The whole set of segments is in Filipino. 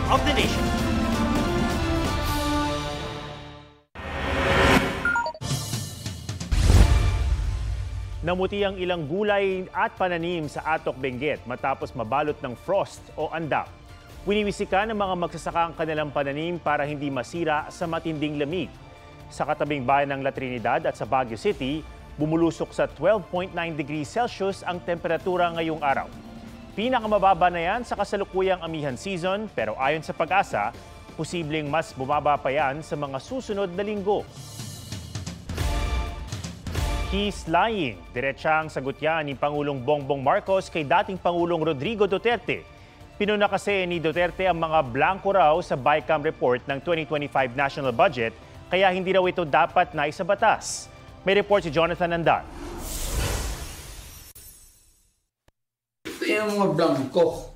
of the nation. Namuti ang ilang gulay at pananim sa Atok, Benguet matapos mabalot ng frost o andap. Winiwisika ng mga magsasaka ang kanilang pananim para hindi masira sa matinding lamig. Sa katabing bayan ng La Trinidad at sa Baguio City, bumulusok sa 12.9 degrees Celsius ang temperatura ngayong araw. Pinakamababa na yan sa kasalukuyang amihan season, pero ayon sa Pag-asa, posibleng mas bumaba pa yan sa mga susunod na linggo. He's lying. Diretsang sagot yan ni Pangulong Bongbong Marcos kay dating Pangulong Rodrigo Duterte. Pinuna kasi ni Duterte ang mga blanco raw sa BICAM report ng 2025 national budget, kaya hindi raw ito dapat na isabatas. May report si Jonathan Andar. Ito yung mga blanco.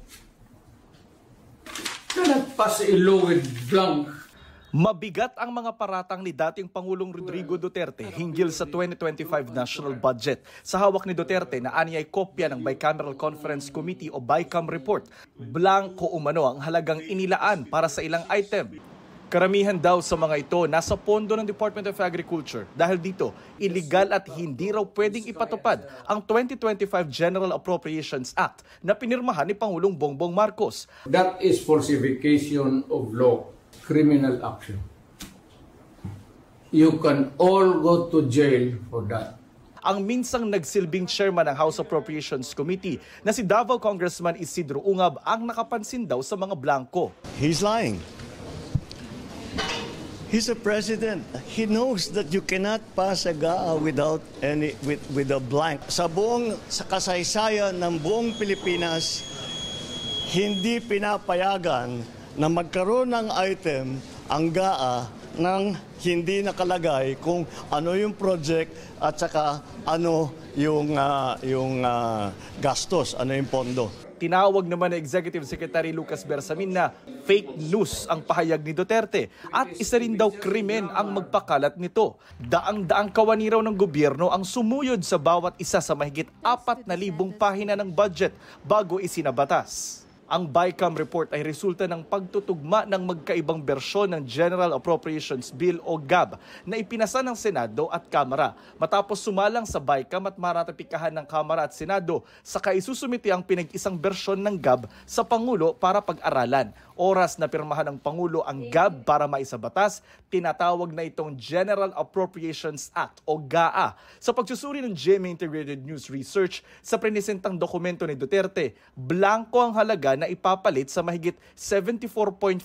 Nagpas ilo with blank. Mabigat ang mga paratang ni dating Pangulong Rodrigo Duterte hinggil sa 2025 national budget. Sa hawak ni Duterte na aniyay kopya ng Bicameral Conference Committee o BICAM report, blanco umano ang halagang inilaan para sa ilang item. Karamihan daw sa mga ito nasa pondo ng Department of Agriculture. Dahil dito, illegal at hindi raw pwedeng ipatupad ang 2025 General Appropriations Act na pinirmahan ni Pangulong Bongbong Marcos. That is falsification of law. Criminal action. You can all go to jail for that. Ang minsang nagsilbing chairman ng House Appropriations Committee na si Davao Congressman Isidro Ungab ang nakapansin daw sa mga blanco. He's lying. He's a president. He knows that you cannot pass a GAA without with a blank. Sa kasaysayan ng buong Pilipinas, hindi pinapayagan na magkaroon ng item ang GAA nang hindi nakalagay kung ano yung project at saka ano yung gastos, ano yung pondo. Tinawag naman ni Executive Secretary Lucas Bersamin na fake news ang pahayag ni Duterte at isa rin daw krimen ang magpakalat nito. Daang-daang kawani raw ng gobyerno ang sumuyod sa bawat isa sa mahigit 4,000 pahina ng budget bago isinabatas. Ang BICAM report ay resulta ng pagtutugma ng magkaibang bersyon ng General Appropriations Bill o GAB na ipinasa ng Senado at Kamara. Matapos sumalang sa BICAM at maratipikahan ng Kamara at Senado, saka isusumiti ang pinag-isang bersyon ng GAB sa Pangulo para pag-aralan. Oras na pirmahan ng Pangulo ang GAB para maisabatas, tinatawag na itong General Appropriations Act o GAA. Sa pagsusuri ng GMA Integrated News Research, sa prinisentang dokumento ni Duterte, blanco ang halaga na ipapalit sa mahigit 74.57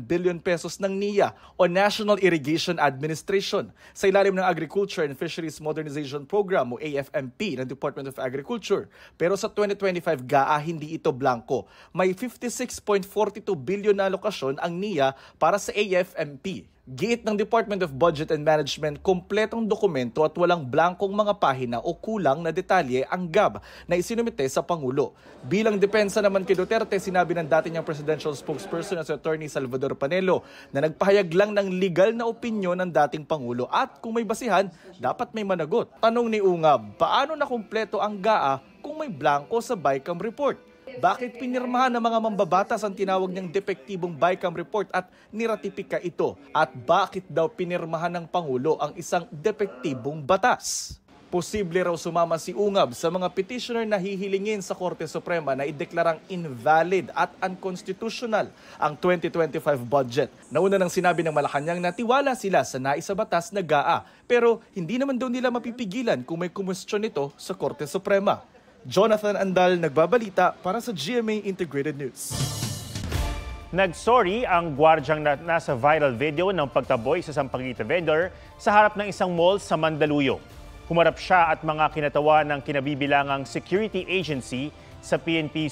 billion pesos ng NIA o National Irrigation Administration. Sa ilalim ng Agriculture and Fisheries Modernization Program o AFMP ng Department of Agriculture. Pero sa 2025 GAA, hindi ito blanco. May 56.42 billion na alokasyon ang NIA para sa AFMP. Giit ng Department of Budget and Management, kompletong dokumento at walang blankong mga pahina o kulang na detalye ang GAB na isinumite sa Pangulo. Bilang depensa naman kay Duterte, sinabi ng dati niyang presidential spokesperson na si Attorney Salvador Panelo na nagpahayag lang ng legal na opinyon ng dating Pangulo at kung may basihan, dapat may managot. Tanong ni Ungab, paano nakumpleto ang GAA kung may blanko sa BICAM report? Bakit pinirmahan ng mga mambabatas ang tinawag niyang depektibong BICAM report at niratipika ito? At bakit daw pinirmahan ng Pangulo ang isang depektibong batas? Posible raw sumama si Ungab sa mga petitioner na hihilingin sa Korte Suprema na ideklarang invalid at unconstitutional ang 2025 budget. Nauna nang sinabi ng Malacanang na tiwala sila sa naisabatas na GAA, pero hindi naman daw nila mapipigilan kung may kumwestiyon ito sa Korte Suprema. Jonathan Andal, nagbabalita para sa GMA Integrated News. Nagsorry ang gwardyang nasa viral video ng pagtaboy sa Sampaguita vendor sa harap ng isang mall sa Mandaluyong. Humarap siya at mga kinatawa ng kinabibilangang security agency sa PNP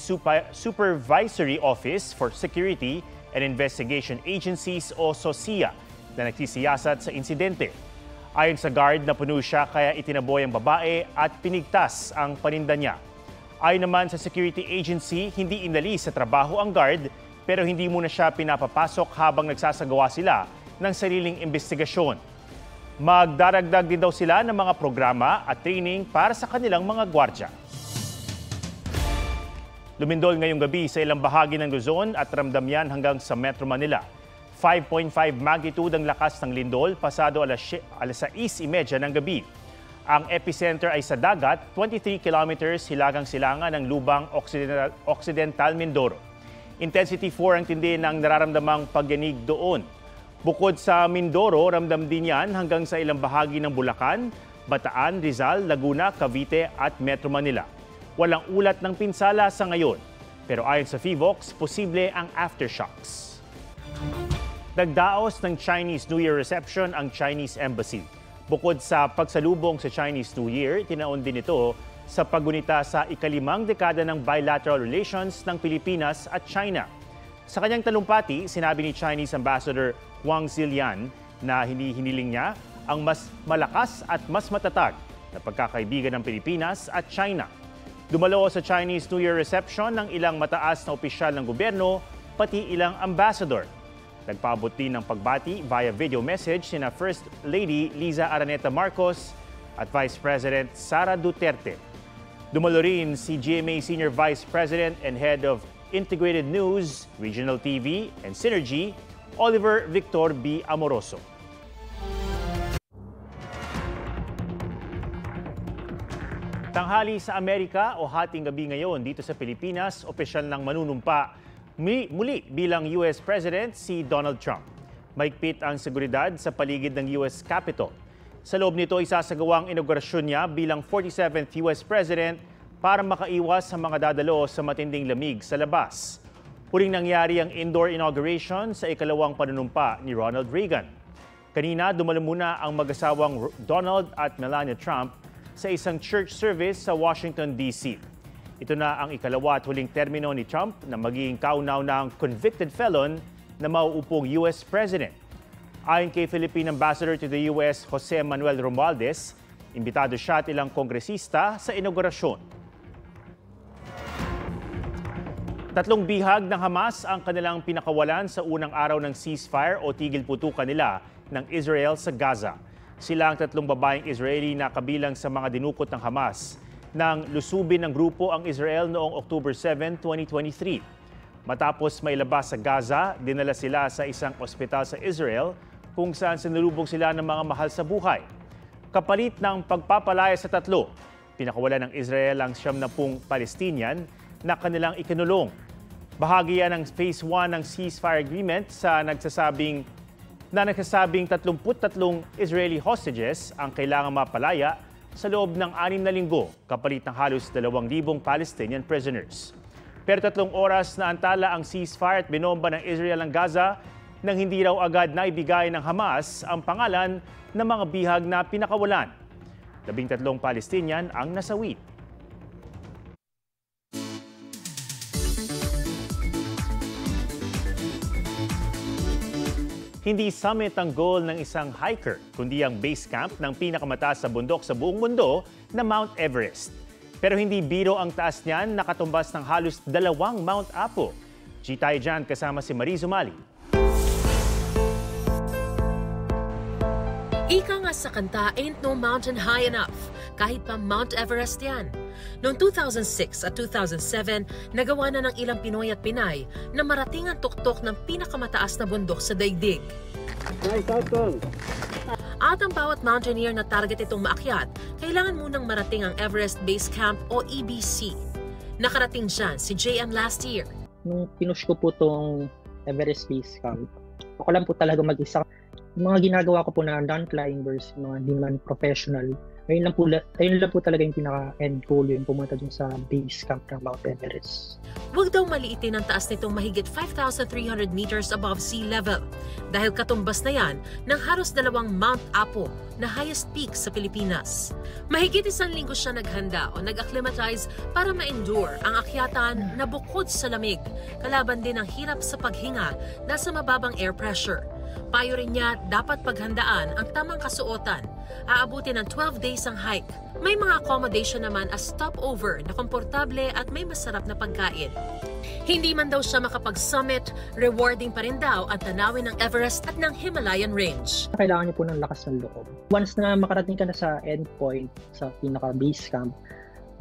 Supervisory Office for Security and Investigation Agencies o SOSIA na nagsisiyasat sa insidente. Ayon sa guard, napuno siya kaya itinaboy ang babae at pinigtas ang paninda niya. Ayon naman sa security agency, hindi inalis sa trabaho ang guard pero hindi muna siya pinapapasok habang nagsasagawa sila ng sariling investigasyon. Magdaragdag din daw sila ng mga programa at training para sa kanilang mga gwardya. Lumindol ngayong gabi sa ilang bahagi ng Luzon at ramdam yan hanggang sa Metro Manila. 5.5 magnitude ang lakas ng lindol pasado alas 6:30 ng gabi. Ang epicenter ay sa dagat, 23 kilometers hilagang-silangan ng Lubang Occidental, Mindoro. Intensity 4 ang tindi ng nararamdamang pagyanig doon. Bukod sa Mindoro, ramdam din yan hanggang sa ilang bahagi ng Bulacan, Bataan, Rizal, Laguna, Cavite at Metro Manila. Walang ulat ng pinsala sa ngayon, pero ayon sa PHIVOX, posible ang aftershocks. Nagdaos ng Chinese New Year reception ang Chinese Embassy. Bukod sa pagsalubong sa Chinese New Year, tinaon din ito sa paggunita sa ika-5 dekada ng bilateral relations ng Pilipinas at China. Sa kanyang talumpati, sinabi ni Chinese Ambassador Wang Zilian na hinihiling niya ang mas malakas at mas matatag na pagkakaibigan ng Pilipinas at China. Dumalo sa Chinese New Year reception ng ilang mataas na opisyal ng gobyerno, pati ilang ambassador. Nagpaabot din ng pagbati via video message sina First Lady Liza Araneta Marcos at Vice President Sara Duterte. Dumalo rin si GMA Senior Vice President and Head of Integrated News, Regional TV, and Synergy, Oliver Victor B. Amoroso. Tanghali sa Amerika o hating gabi ngayon dito sa Pilipinas, opisyal ng manunumpa muli bilang US President si Donald Trump. Mahigpit ang seguridad sa paligid ng US Capitol. Sa loob nito, isasagawang inaugurasyon niya bilang 47th US President para makaiwas sa mga dadalo sa matinding lamig sa labas. Huling nangyari ang indoor inauguration sa ikalawang panunumpa ni Ronald Reagan. Kanina, dumalo muna ang mag-asawang Donald at Melania Trump sa isang church service sa Washington, D.C. Ito na ang ikalawa at huling termino ni Trump na magiging kaunaw ng convicted felon na mauupong US President. Ayon kay Philippine Ambassador to the US, Jose Manuel Romualdez, imbitado siya at ilang kongresista sa inaugurasyon. 3 bihag ng Hamas ang kanilang pinakawalan sa unang araw ng ceasefire o tigil putukan nila ng Israel sa Gaza. Sila ang 3 babaeng Israeli na kabilang sa mga dinukot ng Hamas nang lusubin ng grupo ang Israel noong October 7, 2023. Matapos mailabas sa Gaza, dinala sila sa isang ospital sa Israel kung saan sinalubong sila ng mga mahal sa buhay. Kapalit ng pagpapalaya sa 3, pinakawalan ng Israel ang 70 Palestinian na kanilang ikinulong. Bahagi yan ng Phase 1 ng ceasefire agreement sa nagsasabing 33 Israeli hostages ang kailangang mapalaya sa loob ng 6 na linggo kapalit ng halos 2,000 Palestinian prisoners. Pero 3 oras na antala ang ceasefire at binomba ng Israel ang Gaza nang hindi raw agad naibigay ng Hamas ang pangalan ng mga bihag na pinakawalan. 13 Palestinian ang nasawi. Hindi summit ang goal ng isang hiker, kundi ang base camp ng pinakamataas na bundok sa buong mundo na Mount Everest. Pero hindi biro ang taas niyan, nakatumbas ng halos 2 Mount Apo. Tayo dyan kasama si Marie Zumali. Ika nga sa kanta, ain't no mountain high enough. Kahit pa Mount Everest yan. Noong 2006 at 2007, nagawa na ng ilang Pinoy at Pinay na marating ang tuktok ng pinakamataas na bundok sa daigdig. At ang bawat mountaineer na target itong maakyat, kailangan munang marating ang Everest Base Camp o EBC. Nakarating dyan si JM last year. Nung pinush ko po itong Everest Base Camp, ako lang po talaga mag-isa. Yung mga ginagawa ko po na non-climbers, mga di man professional, ayun lang po talaga yung pinaka-end goal, yung pumunta dun sa base camp ng Mount Everest. Huwag daw maliitin ang taas nitong mahigit 5,300 meters above sea level dahil katumbas na yan ng halos 2 Mount Apo na highest peak sa Pilipinas. Mahigit 1 linggo siya naghanda o nag-acclimatize para ma-endure ang akyatan na bukod sa lamig, kalaban din ang hirap sa paghinga dahil sa mababang air pressure. Payo rin niya, dapat paghandaan ang tamang kasuotan. Aabutin ng 12 days ang hike. May mga accommodation naman as stopover na komportable at may masarap na pagkain. Hindi man daw siya makapag-summit, rewarding pa rin daw ang tanawin ng Everest at ng Himalayan Range. Kailangan niyo po ng lakas ng loob. Once na makarating ka na sa endpoint, sa pinaka-base camp,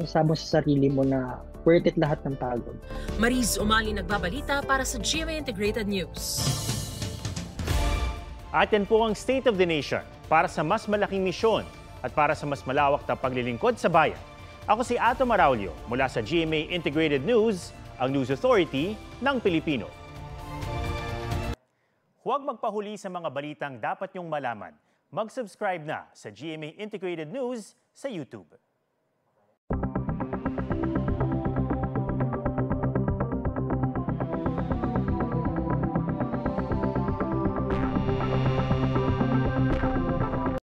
sabi mo sa sarili mo na worth it lahat ng pagod. Mariz Umali nagbabalita para sa GMA Integrated News. At yan po ang State of the Nation para sa mas malaking misyon at para sa mas malawak na paglilingkod sa bayan. Ako si Ato Maraulio mula sa GMA Integrated News, ang News Authority ng Pilipino. Huwag magpahuli sa mga balitang dapat niyong malaman. Mag-subscribe na sa GMA Integrated News sa YouTube.